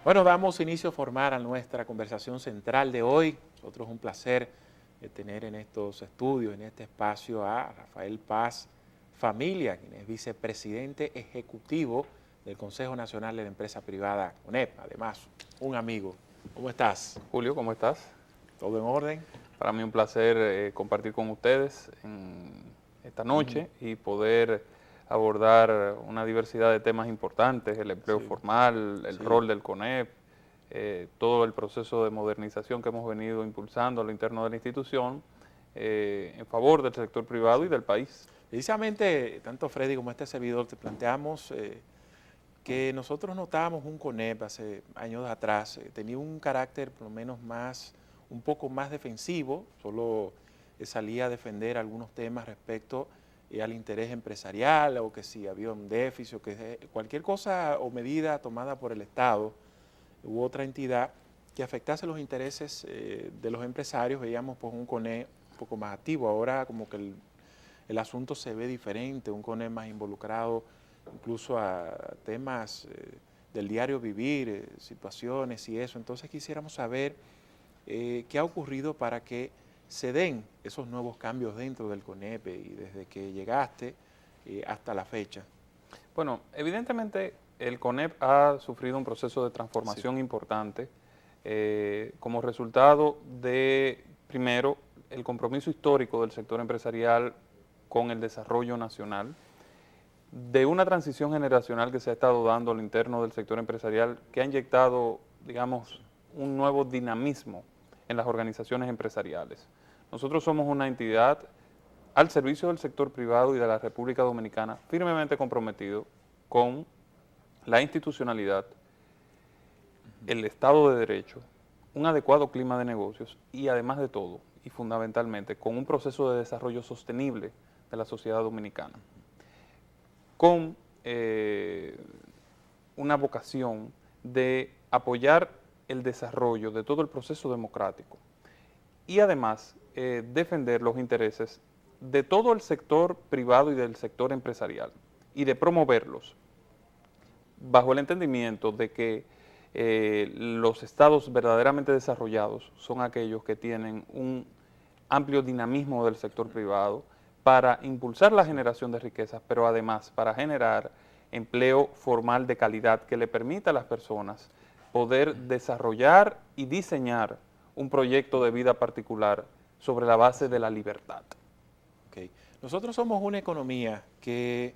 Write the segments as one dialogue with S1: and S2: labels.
S1: Bueno, damos inicio formal a nuestra conversación central de hoy. Nosotros es un placer tener en estos estudios, en este espacio, a Rafael Paz Familia, quien es vicepresidente ejecutivo del Consejo Nacional de la Empresa Privada CONEP. Además, un amigo. ¿Cómo estás?
S2: Julio, ¿cómo estás?
S1: ¿Todo en orden?
S2: Para mí un placer compartir con ustedes en esta
S1: Ujú.
S2: noche y poder abordar una diversidad de temas importantes, el empleo
S1: Sí,
S2: formal, el
S1: sí.
S2: rol del CONEP, todo el proceso de modernización que hemos venido impulsando a lo interno de la institución en favor del sector privado
S1: Sí.
S2: y del país.
S1: Precisamente, tanto Freddy como este servidor, te planteamos que nosotros notábamos un CONEP hace años atrás, tenía un carácter por lo menos más, un poco más defensivo, solo salía a defender algunos temas respecto al interés empresarial o que si había un déficit o que cualquier cosa o medida tomada por el Estado u otra entidad que afectase los intereses de los empresarios, veíamos pues un CONEP un poco más activo. Ahora como que el asunto se ve diferente, un CONEP más involucrado incluso a temas del diario vivir, situaciones y eso. Entonces quisiéramos saber qué ha ocurrido para que se den esos nuevos cambios dentro del CONEP y desde que llegaste hasta la fecha.
S2: Bueno, evidentemente el CONEP ha sufrido un proceso de
S1: Sí.
S2: transformación importante como resultado de, primero, el compromiso histórico del sector empresarial con el desarrollo nacional, de una transición generacional que se ha estado dando al interno del sector empresarial, que ha inyectado, digamos, un nuevo dinamismo en las organizaciones empresariales. Nosotros somos una entidad al servicio del sector privado y de la República Dominicana, firmemente comprometido con la institucionalidad, el Estado de Derecho, un adecuado clima de negocios y además de todo, y fundamentalmente, con un proceso de desarrollo sostenible de la sociedad dominicana, con una vocación de apoyar el desarrollo de todo el proceso democrático y además defender los intereses de todo el sector privado y del sector empresarial y de promoverlos bajo el entendimiento de que los estados verdaderamente desarrollados son aquellos que tienen un amplio dinamismo del sector privado para impulsar la generación de riquezas, pero además para generar empleo formal de calidad que le permita a las personas poder desarrollar y diseñar un proyecto de vida particular sobre la base de la libertad.
S1: Okay. Nosotros somos una economía que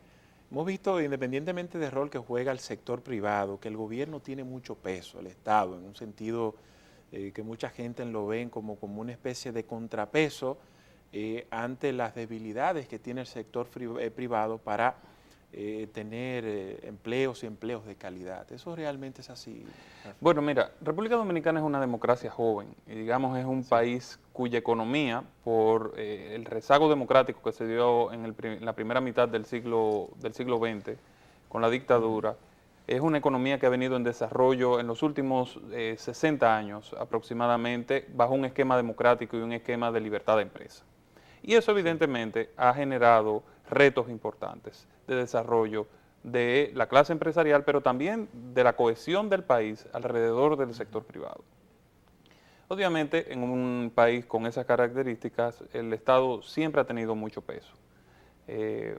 S1: hemos visto, independientemente del rol que juega el sector privado, que el gobierno tiene mucho peso, el Estado, en un sentido que mucha gente lo ven como una especie de contrapeso ante las debilidades que tiene el sector privado para tener empleos y empleos de calidad. ¿Eso realmente es así, Rafael?
S2: Bueno, mira, República Dominicana es una democracia joven y digamos es un
S1: Sí.
S2: país cuya economía, por el rezago democrático que se dio en la primera mitad del siglo XX con la
S1: Ujú.
S2: dictadura, es una economía que ha venido en desarrollo en los últimos 60 años aproximadamente bajo un esquema democrático y un esquema de libertad de empresa. Y eso
S1: Sí.
S2: evidentemente ha generado retos importantes de desarrollo de la clase empresarial, pero también de la cohesión del país alrededor del sector privado. Obviamente, en un país con esas características, el Estado siempre ha tenido mucho peso.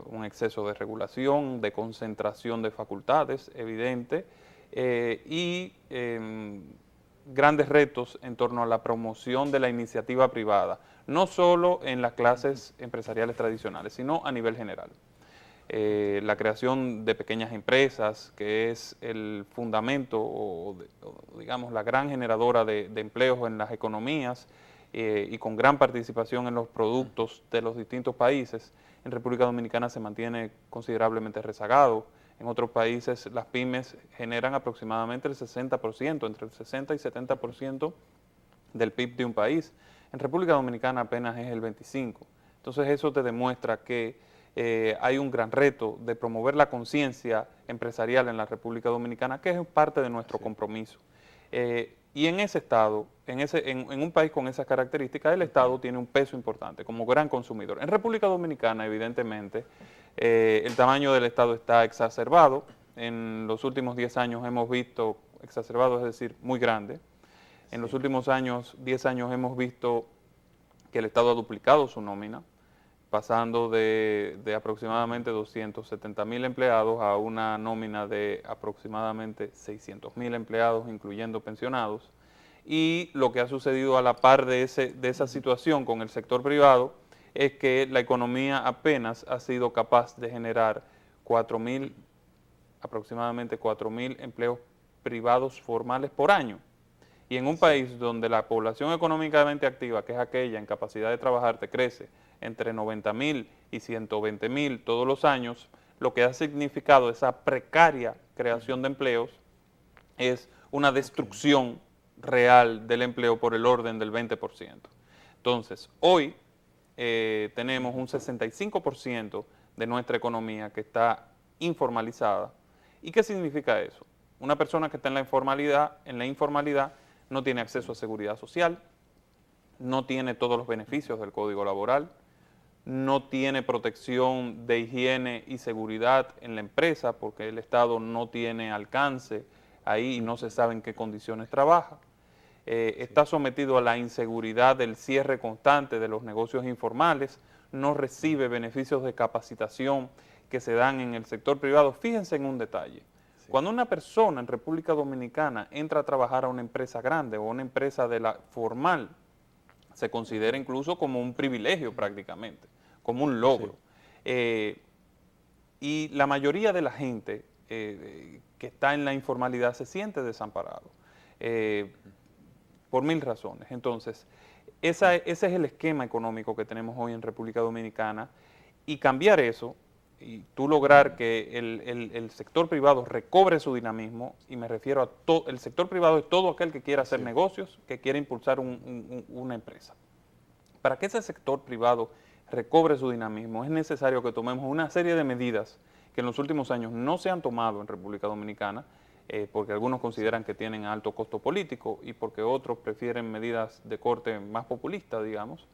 S2: Un exceso de regulación, de concentración de facultades, evidente, y grandes retos en torno a la promoción de la iniciativa privada, no solo en las clases empresariales tradicionales, sino a nivel general. La creación de pequeñas empresas, que es el fundamento o digamos la gran generadora de empleos en las economías y con gran participación en los productos de los distintos países. En República Dominicana se mantiene considerablemente rezagado. En otros países las pymes generan aproximadamente el 60%, entre el 60 y 70% del PIB de un país. En República Dominicana apenas es el 25%. Entonces eso te demuestra que hay un gran reto de promover la conciencia empresarial en la República Dominicana, que es parte de nuestro
S1: Sí.
S2: compromiso. Y en ese estado, en un país con esas características, el Estado tiene un peso importante como gran consumidor. En República Dominicana, evidentemente, el tamaño del Estado está exacerbado. En los últimos 10 años hemos visto exacerbado, es decir, muy grande. En los últimos años, 10 años, hemos visto que el Estado ha duplicado su nómina, pasando de aproximadamente 270.000 empleados a una nómina de aproximadamente 600.000 empleados, incluyendo pensionados. Y lo que ha sucedido a la par de esa situación con el sector privado es que la economía apenas ha sido capaz de generar aproximadamente 4.000 empleos privados formales por año. Y en un país donde la población económicamente activa, que es aquella en capacidad de trabajar, te crece entre 90.000 y 120.000 todos los años, lo que ha significado esa precaria creación de empleos es una destrucción real del empleo por el orden del 20%. Entonces, hoy tenemos un 65% de nuestra economía que está informalizada. ¿Y qué significa eso? Una persona que está en la informalidad no tiene acceso a seguridad social, no tiene todos los beneficios del Código Laboral, no tiene protección de higiene y seguridad en la empresa porque el Estado no tiene alcance ahí y no se sabe en qué condiciones trabaja. Está sometido a la inseguridad del cierre constante de los negocios informales, no recibe beneficios de capacitación que se dan en el sector privado. Fíjense en un detalle. Cuando una persona en República Dominicana entra a trabajar a una empresa grande o a una empresa de la formal, se considera incluso como un privilegio prácticamente, como un logro. Y la mayoría de la gente que está en la informalidad se siente desamparado por 1000 razones. Entonces, ese es el esquema económico que tenemos hoy en República Dominicana, y cambiar eso y tú lograr que el sector privado recobre su dinamismo, y me refiero a todo, el sector privado es todo aquel que quiera hacer negocios, que quiera impulsar una empresa. Para que ese sector privado recobre su dinamismo es necesario que tomemos una serie de medidas que en los últimos años no se han tomado en República Dominicana, porque algunos consideran que tienen alto costo político y porque otros prefieren medidas de corte más populista, digamos.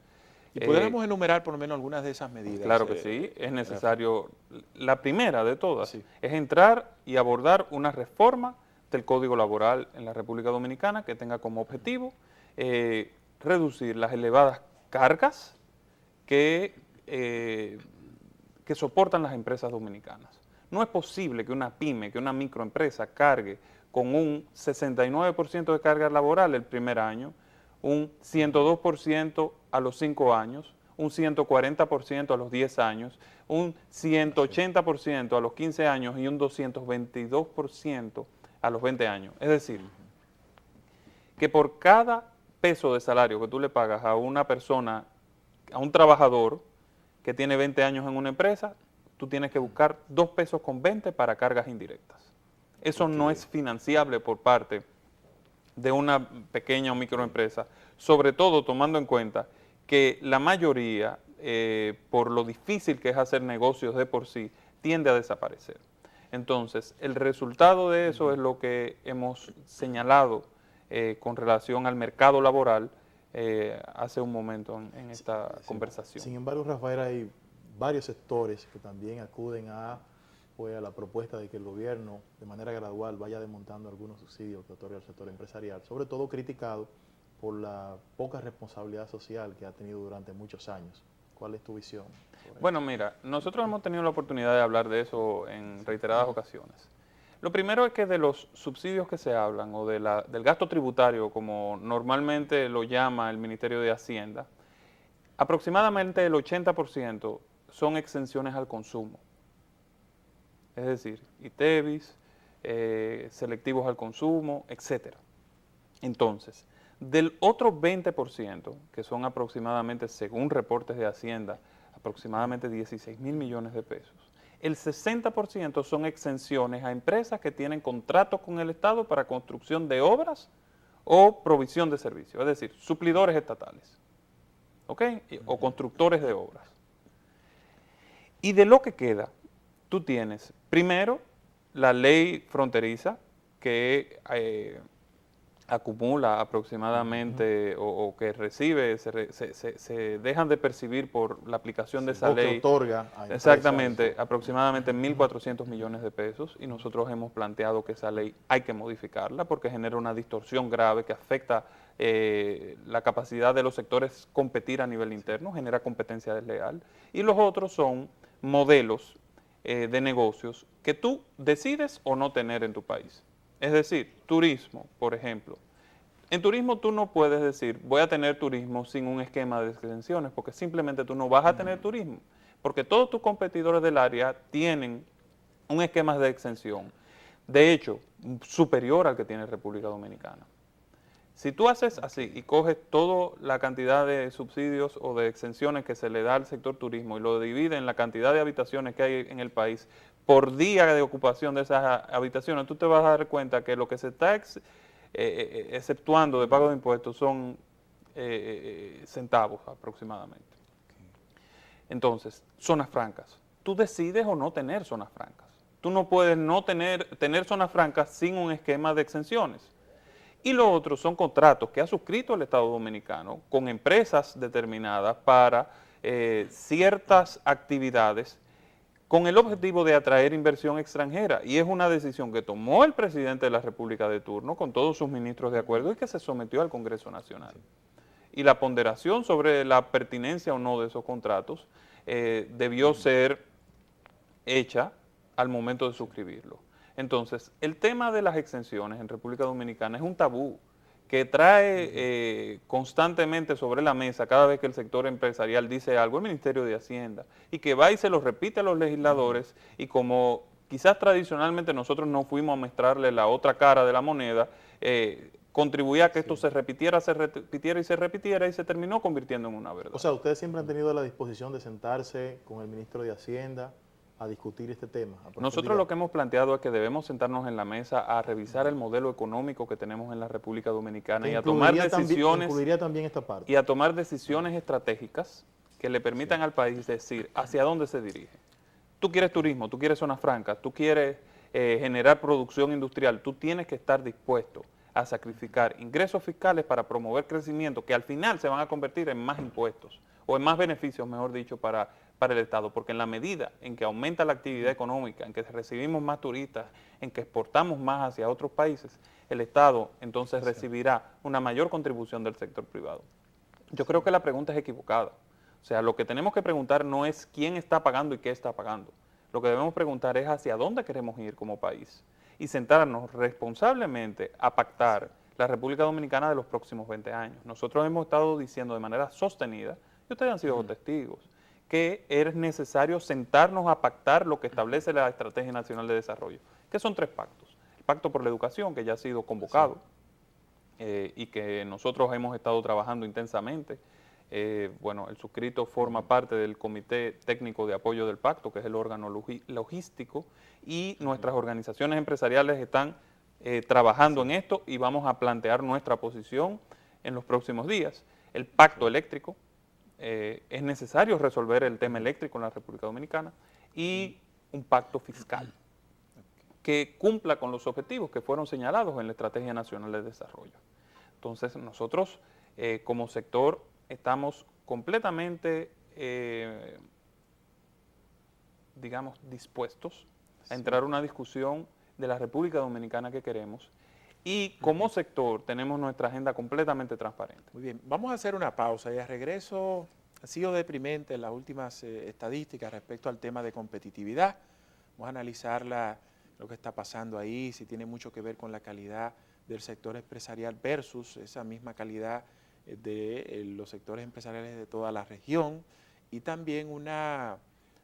S1: Y podríamos enumerar por lo menos algunas de esas medidas.
S2: Claro que sí, es necesario. La primera de todas es entrar y abordar una reforma del Código Laboral en la República Dominicana que tenga como objetivo reducir las elevadas cargas que soportan las empresas dominicanas. No es posible que una pyme, que una microempresa cargue con un 69% de carga laboral el primer año, un 102% a los 5 años, un 140% a los 10 años, un 180% a los 15 años y un 222% a los 20 años. Es decir, que por cada peso de salario que tú le pagas a una persona, a un trabajador que tiene 20 años en una empresa, tú tienes que buscar 2,20 pesos para cargas indirectas. Eso no es financiable por parte de una pequeña o microempresa, sobre todo tomando en cuenta que la mayoría, por lo difícil que es hacer negocios de por sí, tiende a desaparecer. Entonces, el resultado de eso es lo que hemos señalado con relación al mercado laboral hace un momento en esta conversación.
S3: Sin embargo, Rafael, hay varios sectores que también acuden a la propuesta de que el gobierno de manera gradual vaya desmontando algunos subsidios que otorga el sector empresarial, sobre todo criticado por la poca responsabilidad social que ha tenido durante muchos años. ¿Cuál es tu visión?
S2: Bueno, mira, nosotros hemos tenido la oportunidad de hablar de eso en reiteradas ocasiones. Lo primero es que de los subsidios que se hablan, o del gasto tributario, como normalmente lo llama el Ministerio de Hacienda, aproximadamente el 80% son exenciones al consumo. Es decir, ITEVIS, selectivos al consumo, etc. Entonces, del otro 20%, que son aproximadamente, según reportes de Hacienda, aproximadamente 16.000 millones de pesos, el 60% son exenciones a empresas que tienen contratos con el Estado para construcción de obras o provisión de servicios, es decir, suplidores estatales, ¿ok? O constructores de obras. Y de lo que queda, tú tienes, primero, la ley fronteriza que acumula aproximadamente o que recibe, se dejan de percibir por la aplicación de esa
S3: o que
S2: ley.
S3: otorga a empresas.
S2: Exactamente, aproximadamente 1.400 millones de pesos, y nosotros hemos planteado que esa ley hay que modificarla porque genera una distorsión grave que afecta la capacidad de los sectores competir a nivel interno, genera competencia desleal, y los otros son modelos de negocios que tú decides o no tener en tu país. Es decir, turismo, por ejemplo. En turismo tú no puedes decir, voy a tener turismo sin un esquema de exenciones, porque simplemente tú no vas a tener turismo, porque todos tus competidores del área tienen un esquema de exención, de hecho, superior al que tiene República Dominicana. Si tú haces así y coges toda la cantidad de subsidios o de exenciones que se le da al sector turismo y lo divides en la cantidad de habitaciones que hay en el país por día de ocupación de esas habitaciones, tú te vas a dar cuenta que lo que se está exceptuando de pago de impuestos son centavos aproximadamente. Entonces, zonas francas. Tú decides o no tener zonas francas. Tú no puedes no tener zonas francas sin un esquema de exenciones. Y lo otro son contratos que ha suscrito el Estado Dominicano con empresas determinadas para ciertas actividades con el objetivo de atraer inversión extranjera. Y es una decisión que tomó el presidente de la República de turno con todos sus ministros de acuerdo y que se sometió al Congreso Nacional. Y la ponderación sobre la pertinencia o no de esos contratos debió ser hecha al momento de suscribirlo. Entonces, el tema de las exenciones en República Dominicana es un tabú que trae constantemente sobre la mesa cada vez que el sector empresarial dice algo el Ministerio de Hacienda, y que va y se lo repite a los legisladores, y como quizás tradicionalmente nosotros no fuimos a mostrarle la otra cara de la moneda, contribuía a que esto se repitiera y se terminó convirtiendo en una verdad.
S3: O sea, ustedes siempre han tenido la disposición de sentarse con el ministro de Hacienda a discutir este tema.
S2: Nosotros lo que hemos planteado es que debemos sentarnos en la mesa a revisar el modelo económico que tenemos en la República Dominicana y a tomar decisiones,
S3: incluiría también esta parte.
S2: Y a tomar decisiones estratégicas que le permitan al país decir hacia dónde se dirige. Tú quieres turismo, tú quieres zonas francas, tú quieres generar producción industrial, tú tienes que estar dispuesto a sacrificar ingresos fiscales para promover crecimiento que al final se van a convertir en más impuestos o en más beneficios, mejor dicho, para el Estado, porque en la medida en que aumenta la actividad económica, en que recibimos más turistas, en que exportamos más hacia otros países, el Estado entonces recibirá una mayor contribución del sector privado. Yo creo que la pregunta es equivocada. O sea, lo que tenemos que preguntar no es quién está pagando y qué está pagando. Lo que debemos preguntar es hacia dónde queremos ir como país y sentarnos responsablemente a pactar la República Dominicana de los próximos 20 años. Nosotros hemos estado diciendo de manera sostenida, y ustedes han sido testigos, que es necesario sentarnos a pactar lo que establece la Estrategia Nacional de Desarrollo, que son 3 pactos. El Pacto por la Educación, que ya ha sido convocado y que nosotros hemos estado trabajando intensamente. Bueno, el suscrito forma parte del Comité Técnico de Apoyo del Pacto, que es el órgano logístico, y nuestras organizaciones empresariales están trabajando en esto y vamos a plantear nuestra posición en los próximos días. El Pacto Eléctrico, es necesario resolver el tema eléctrico en la República Dominicana, y un pacto fiscal que cumpla con los objetivos que fueron señalados en la Estrategia Nacional de Desarrollo. Entonces, nosotros como sector estamos completamente, digamos, dispuestos a entrar a una discusión de la República Dominicana que queremos, y como sector tenemos nuestra agenda completamente transparente.
S1: Muy bien, vamos a hacer una pausa y a regreso ha sido deprimente las últimas estadísticas respecto al tema de competitividad. Vamos a analizar lo que está pasando ahí, si tiene mucho que ver con la calidad del sector empresarial versus esa misma calidad de los sectores empresariales de toda la región, y también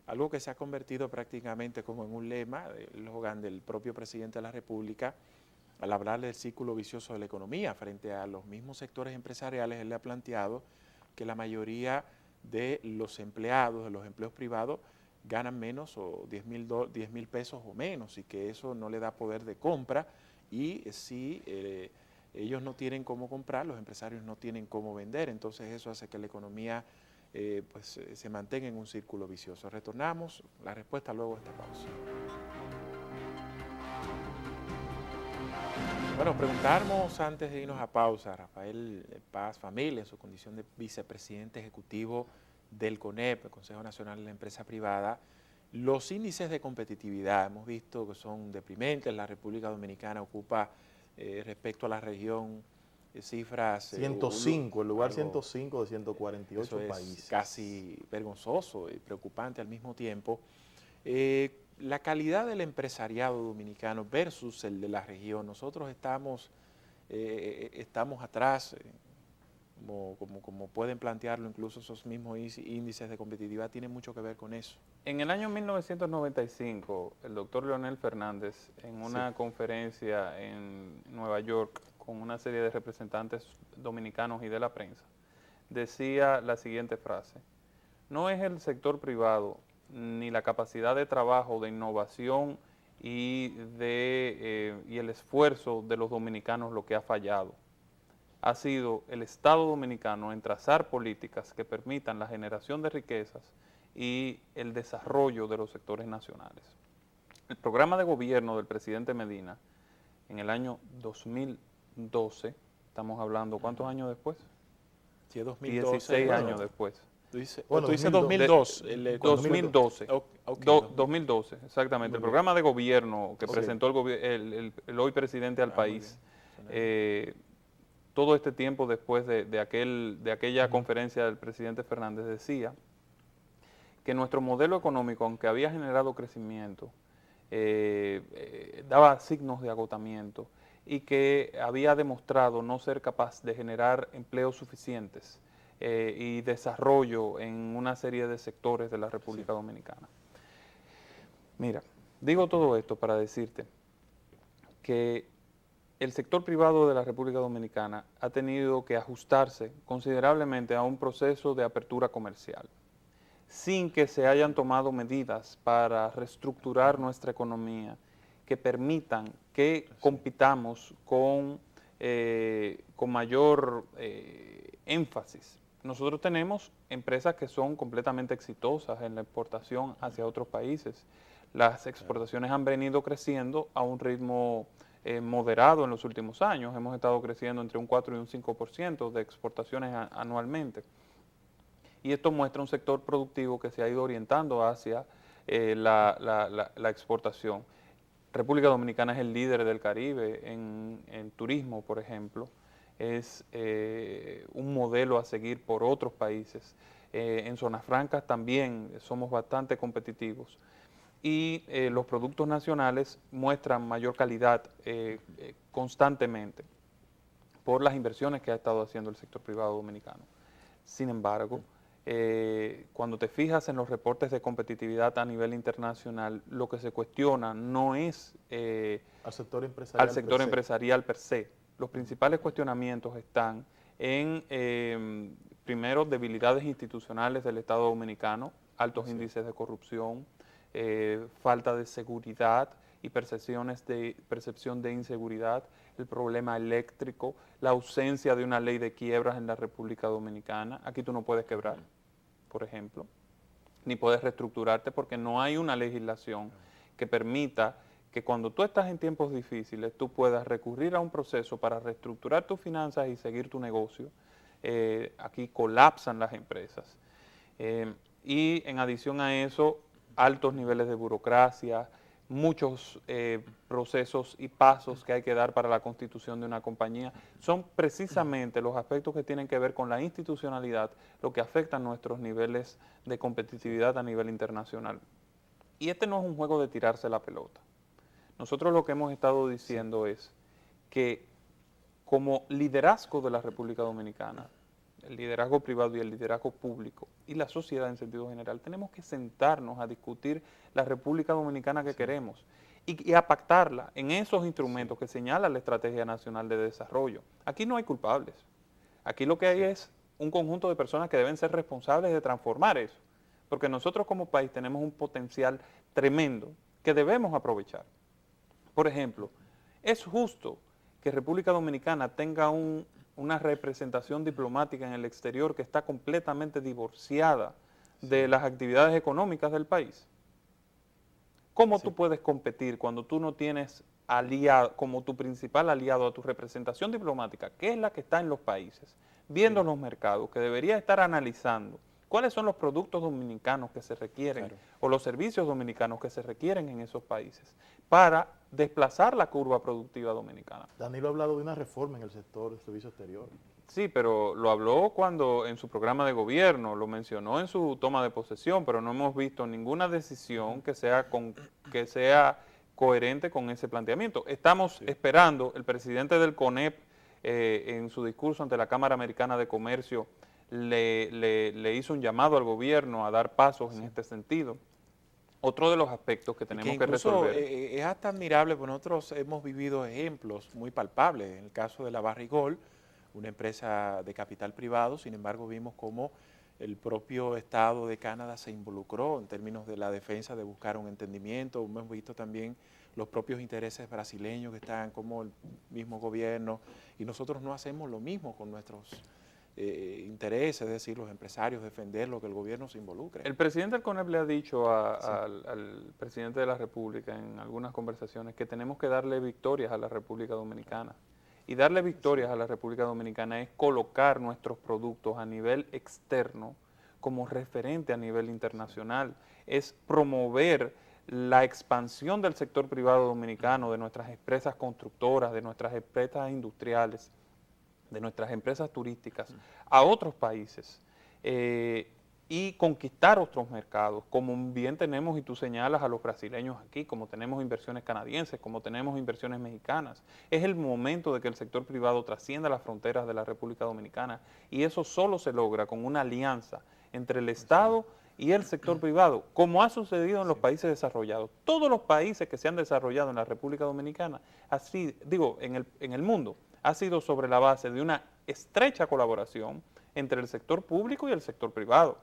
S1: algo que se ha convertido prácticamente como en un lema, el eslogan del propio presidente de la República, al hablar del círculo vicioso de la economía. Frente a los mismos sectores empresariales, él le ha planteado que la mayoría de los empleados, de los empleos privados, ganan menos o 10,000 pesos o menos, y que eso no le da poder de compra, y si ellos no tienen cómo comprar, los empresarios no tienen cómo vender, entonces eso hace que la economía se mantenga en un círculo vicioso. Retornamos, la respuesta luego de esta pausa. Bueno, preguntamos antes de irnos a pausa, Rafael Paz Familia, en su condición de vicepresidente ejecutivo del CONEP, el Consejo Nacional de la Empresa Privada, los índices de competitividad hemos visto que son deprimentes. La República Dominicana ocupa, respecto a la región, cifras...
S3: 105, el lugar
S1: algo,
S3: 105 de 148
S1: eso es
S3: países.
S1: casi vergonzoso y preocupante al mismo tiempo. La calidad del empresariado dominicano versus el de la región, nosotros estamos atrás, como pueden plantearlo incluso esos mismos índices de competitividad, tienen mucho que ver con eso.
S2: En el año 1995, el doctor Leonel Fernández, en una conferencia en Nueva York con una serie de representantes dominicanos y de la prensa, decía la siguiente frase: no es el sector privado ni la capacidad de trabajo, de innovación y el esfuerzo de los dominicanos lo que ha fallado. Ha sido el Estado dominicano en trazar políticas que permitan la generación de riquezas y el desarrollo de los sectores nacionales. El programa de gobierno del presidente Medina en el año 2012, estamos hablando, ¿cuántos años después?
S1: Sí, 2012,
S2: 16
S1: bueno,
S2: años después.
S1: Tú dices,
S3: Bueno,
S1: tú dices
S3: 2002.
S1: 2002.
S2: 2012.
S1: Ok,
S2: 2012, exactamente.
S1: Muy
S2: El
S1: bien.
S2: programa de gobierno que
S1: Ok.
S2: presentó el hoy presidente al
S1: Muy
S2: país,
S1: bien.
S2: todo este tiempo después de aquella conferencia del presidente Fernández, decía que nuestro modelo económico, aunque había generado crecimiento, daba signos de agotamiento y que había demostrado no ser capaz de generar empleos suficientes y desarrollo en una serie de sectores de la República Dominicana. Mira, digo todo esto para decirte que el sector privado de la República Dominicana ha tenido que ajustarse considerablemente a un proceso de apertura comercial, sin que se hayan tomado medidas para reestructurar nuestra economía que permitan que compitamos con mayor énfasis. Nosotros tenemos empresas que son completamente exitosas en la exportación hacia otros países. Las exportaciones han venido creciendo a un ritmo moderado en los últimos años. Hemos estado creciendo entre un 4 y un 5% de exportaciones anualmente. Y esto muestra un sector productivo que se ha ido orientando hacia la exportación. República Dominicana es el líder del Caribe en turismo, por ejemplo. Es un modelo a seguir por otros países. En zonas francas también somos bastante competitivos. Y los productos nacionales muestran mayor calidad constantemente por las inversiones que ha estado haciendo el sector privado dominicano. Sin embargo, cuando te fijas en los reportes de competitividad a nivel internacional, lo que se cuestiona no es
S3: al sector empresarial,
S2: al sector empresarial per se. Los principales cuestionamientos están en, primero, debilidades institucionales del Estado dominicano, altos índices de corrupción, falta de seguridad y percepción de inseguridad, el problema eléctrico, la ausencia de una ley de quiebras en la República Dominicana. Aquí tú no puedes quebrar, por ejemplo, ni puedes reestructurarte porque no hay una legislación que permita que cuando tú estás en tiempos difíciles tú puedas recurrir a un proceso para reestructurar tus finanzas y seguir tu negocio. Aquí colapsan las empresas. Y en adición a eso, altos niveles de burocracia, muchos procesos y pasos que hay que dar para la constitución de una compañía. Son precisamente los aspectos que tienen que ver con la institucionalidad lo que afectan nuestros niveles de competitividad a nivel internacional. Y este no es un juego de tirarse la pelota. Nosotros lo que hemos estado diciendo es que como liderazgo de la República Dominicana, el liderazgo privado y el liderazgo público y la sociedad en sentido general, tenemos que sentarnos a discutir la República Dominicana que queremos y a pactarla en esos instrumentos que señala la Estrategia Nacional de Desarrollo. Aquí no hay culpables. Aquí lo que hay es un conjunto de personas que deben ser responsables de transformar eso, porque nosotros como país tenemos un potencial tremendo que debemos aprovechar. Por ejemplo, es justo que República Dominicana tenga una representación diplomática en el exterior que está completamente divorciada de las actividades económicas del país. ¿Cómo tú puedes competir cuando tú no tienes aliado, como tu principal aliado a tu representación diplomática, que es la que está en los países, viendo los mercados, que debería estar analizando cuáles son los productos dominicanos que se requieren o los servicios dominicanos que se requieren en esos países para desplazar la curva productiva dominicana.
S3: Danilo ha hablado de una reforma en el sector de servicio exterior.
S2: Sí, pero lo habló cuando en su programa de gobierno, lo mencionó en su toma de posesión, pero no hemos visto ninguna decisión que sea coherente con ese planteamiento. Estamos esperando, el presidente del CONEP en su discurso ante la Cámara Americana de Comercio le hizo un llamado al gobierno a dar pasos en este sentido. Otro de los aspectos que tenemos que resolver.
S1: Es hasta admirable, porque nosotros hemos vivido ejemplos muy palpables. En el caso de la Barrigol, una empresa de capital privado, sin embargo vimos cómo el propio Estado de Canadá se involucró en términos de la defensa, de buscar un entendimiento. Hemos visto también los propios intereses brasileños que están como el mismo gobierno, y nosotros no hacemos lo mismo con nuestros intereses, es decir, los empresarios, defender lo que el gobierno se involucre.
S2: El presidente del CONEP le ha dicho al presidente de la República en algunas conversaciones que tenemos que darle victorias a la República Dominicana. Y darle victorias a la República Dominicana es colocar nuestros productos a nivel externo como referente a nivel internacional, es promover la expansión del sector privado dominicano, de nuestras empresas constructoras, de nuestras empresas industriales, de nuestras empresas turísticas a otros países y conquistar otros mercados, como bien tenemos, y tú señalas, a los brasileños aquí, como tenemos inversiones canadienses, como tenemos inversiones mexicanas. Es el momento de que el sector privado trascienda las fronteras de la República Dominicana, y eso solo se logra con una alianza entre el Estado y el sector privado, como ha sucedido en los países desarrollados. Todos los países que se han desarrollado en la República Dominicana, así digo, en el mundo, ha sido sobre la base de una estrecha colaboración entre el sector público y el sector privado.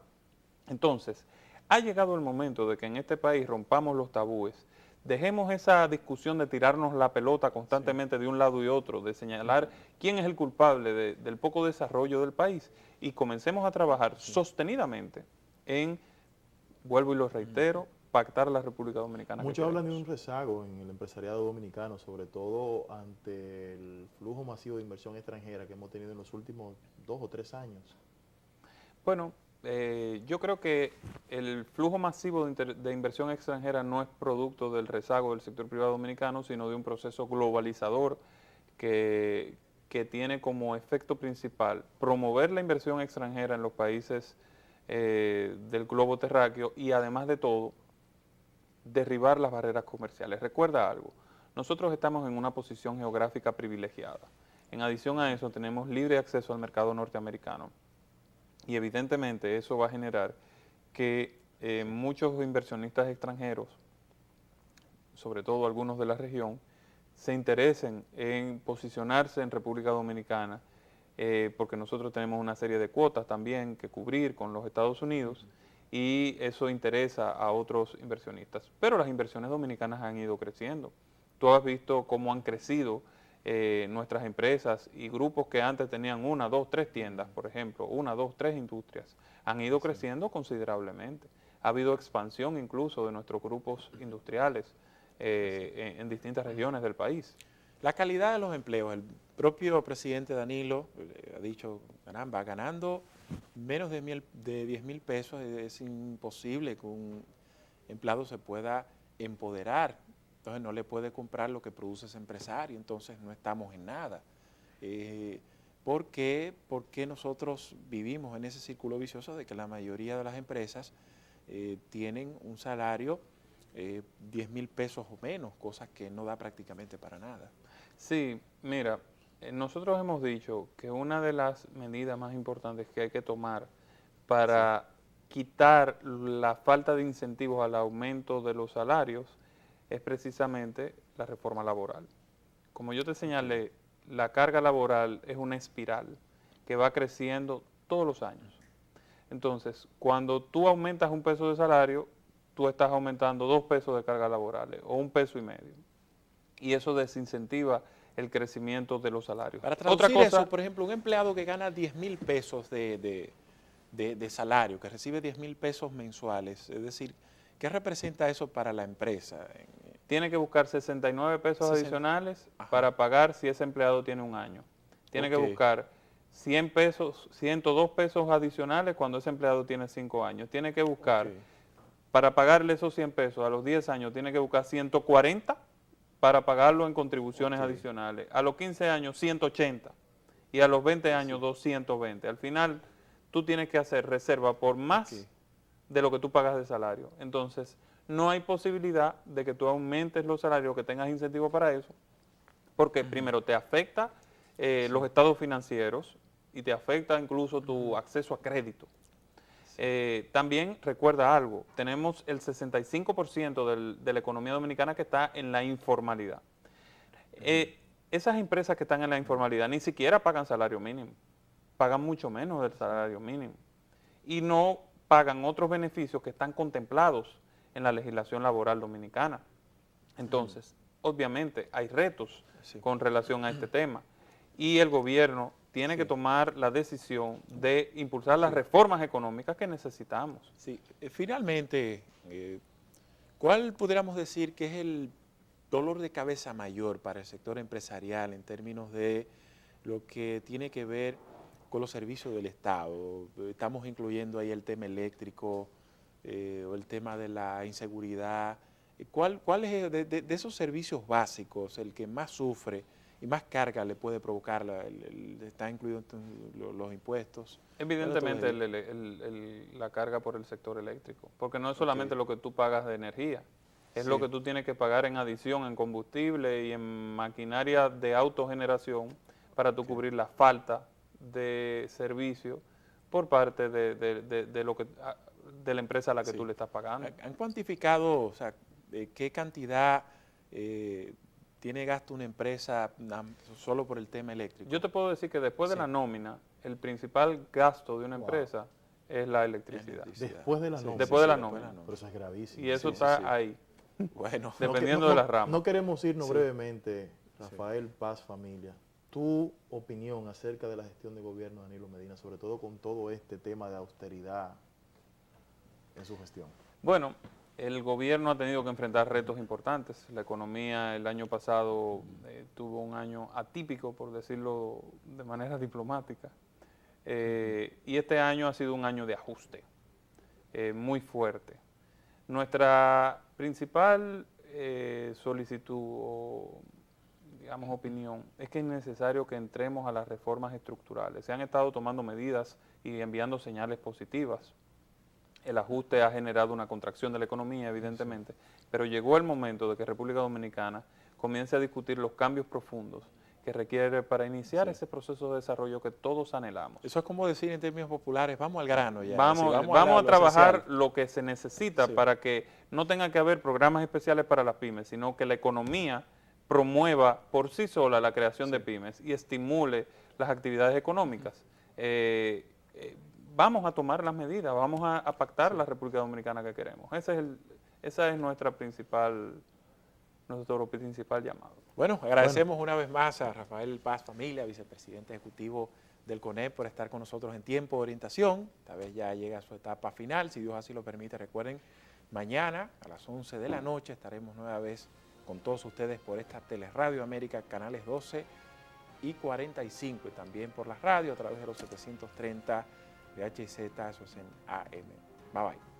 S2: Entonces, ha llegado el momento de que en este país rompamos los tabúes, dejemos esa discusión de tirarnos la pelota constantemente de un lado y otro, de señalar quién es el culpable del poco desarrollo del país, y comencemos a trabajar sostenidamente en, vuelvo y lo reitero, pactar la República Dominicana.
S3: Muchos hablan de un rezago en el empresariado dominicano, sobre todo ante el flujo masivo de inversión extranjera que hemos tenido en los últimos 2 o 3 años.
S2: Bueno, yo creo que el flujo masivo de inversión extranjera no es producto del rezago del sector privado dominicano, sino de un proceso globalizador que tiene como efecto principal promover la inversión extranjera en los países del globo terráqueo y, además de todo, derribar las barreras comerciales. Recuerda algo, nosotros estamos en una posición geográfica privilegiada. En adición a eso, tenemos libre acceso al mercado norteamericano. Y evidentemente eso va a generar que muchos inversionistas extranjeros, sobre todo algunos de la región, se interesen en posicionarse en República Dominicana, porque nosotros tenemos una serie de cuotas también que cubrir con los Estados Unidos, y eso interesa a otros inversionistas. Pero las inversiones dominicanas han ido creciendo. Tú has visto cómo han crecido nuestras empresas y grupos que antes tenían 1, 2, 3 tiendas, por ejemplo, 1, 2, 3 industrias, han ido creciendo considerablemente. Ha habido expansión incluso de nuestros grupos industriales en distintas regiones del país.
S1: La calidad de los empleos, el propio presidente Danilo ha dicho, caramba, ganando menos de 10,000 pesos es imposible que un empleado se pueda empoderar. Entonces no le puede comprar lo que produce ese empresario, entonces no estamos en nada. ¿Por qué? Porque nosotros vivimos en ese círculo vicioso de que la mayoría de las empresas tienen un salario 10,000 pesos o menos, cosas que no da prácticamente para nada.
S2: Sí, mira, nosotros hemos dicho que una de las medidas más importantes que hay que tomar para quitar la falta de incentivos al aumento de los salarios es precisamente la reforma laboral. Como yo te señalé, la carga laboral es una espiral que va creciendo todos los años. Entonces, cuando tú aumentas 1 peso de salario, tú estás aumentando 2 pesos de carga laboral o 1,5 pesos. Y eso desincentiva el crecimiento de los salarios.
S1: Para traducir eso, por ejemplo, un empleado que gana 10,000 pesos de salario, que recibe 10,000 pesos mensuales, es decir, ¿qué representa eso para la empresa
S2: tiene que buscar 69 pesos
S1: 60.
S2: adicionales
S1: Ajá.
S2: para pagar si ese empleado tiene un año. Tiene que
S1: Ok.
S2: buscar 100 pesos, 102 pesos adicionales cuando ese empleado tiene 5 años. Tiene que buscar,
S1: Ok.
S2: para pagarle esos 100 pesos a los 10 años, tiene que buscar 140 para pagarlo en contribuciones
S1: Ok.
S2: adicionales. A los 15 años, 180. Y a los 20 años,
S1: Sí.
S2: 220. Al final, tú tienes que hacer reserva por más
S1: Ok.
S2: de lo que tú pagas de salario. Entonces, no hay posibilidad de que tú aumentes los salarios, que tengas incentivos para eso, porque primero te afecta los estados financieros y te afecta incluso tu acceso a crédito. También recuerda algo, tenemos el 65% de la economía dominicana que está en la informalidad. Esas empresas que están en la informalidad ni siquiera pagan salario mínimo, pagan mucho menos del salario mínimo y no pagan otros beneficios que están contemplados en la legislación laboral dominicana. Entonces, obviamente hay retos
S1: Sí.
S2: con relación a este tema y el gobierno tiene
S1: Sí.
S2: que tomar la decisión de impulsar las reformas económicas que necesitamos.
S1: Sí. Finalmente, ¿cuál pudiéramos decir que es el dolor de cabeza mayor para el sector empresarial en términos de lo que tiene que ver con los servicios del Estado? Estamos incluyendo ahí el tema eléctrico o el tema de la inseguridad. ¿Cuál es de esos servicios básicos el que más sufre y más carga le puede provocar? ¿Está incluido los impuestos?
S2: Evidentemente la carga por el sector eléctrico, porque no es solamente lo que tú pagas de energía, es lo
S1: Sí.
S2: que tú tienes que pagar en adición en combustible y en maquinaria de autogeneración para tú cubrir la falta de servicio por parte de lo que, de la empresa a la que
S1: Sí.
S2: tú le estás pagando.
S1: ¿Han cuantificado, o sea, qué cantidad tiene gasto una empresa solo por el tema eléctrico?
S2: Yo te puedo decir que después de
S1: Sí.
S2: la nómina, el principal gasto de una
S3: Wow.
S2: empresa es la electricidad.
S3: Después de la
S1: Sí,
S3: nómina.
S2: Después de la
S1: sí,
S2: nómina.
S3: Pero eso es gravísimo.
S2: Y eso
S1: Sí, sí,
S2: está
S1: sí.
S2: ahí,
S1: Bueno,
S2: dependiendo de las ramas.
S3: No queremos irnos
S1: Sí.
S3: brevemente, Rafael Paz Familia. Tu opinión acerca de la gestión de gobierno de Danilo Medina, sobre todo con todo este tema de austeridad en su gestión.
S2: Bueno, el gobierno ha tenido que enfrentar retos importantes. La economía el año pasado tuvo un año atípico, por decirlo de manera diplomática, y este año ha sido un año de ajuste muy fuerte. Nuestra principal solicitud o, digamos, opinión es que es necesario que entremos a las reformas estructurales. Se han estado tomando medidas y enviando señales positivas. El ajuste ha generado una contracción de la economía, evidentemente, pero llegó el momento de que República Dominicana comience a discutir los cambios profundos que requiere para iniciar ese proceso de desarrollo que todos anhelamos.
S1: eso es como decir en términos populares, vamos al grano ya.
S2: Vamos a
S1: lo
S2: trabajar
S1: esencial.
S2: lo que se necesita
S1: Sí.
S2: para que no tenga que haber programas especiales para las pymes, sino que la economía promueva por sí sola la creación de pymes y estimule las actividades económicas. Vamos a tomar las medidas, vamos a pactar la República Dominicana que queremos. Esa es nuestro principal llamado.
S1: Bueno, agradecemos una vez más a Rafael Paz Familia, vicepresidente ejecutivo del CONEP, por estar con nosotros en Tiempo de Orientación. Esta vez ya llega a su etapa final, si Dios así lo permite. Recuerden, mañana a las 11 de la noche estaremos nueva vez con todos ustedes por esta Teleradio América, canales 12 y 45, y también por la radio a través de los 730 de HZ, eso es en AM. Bye bye.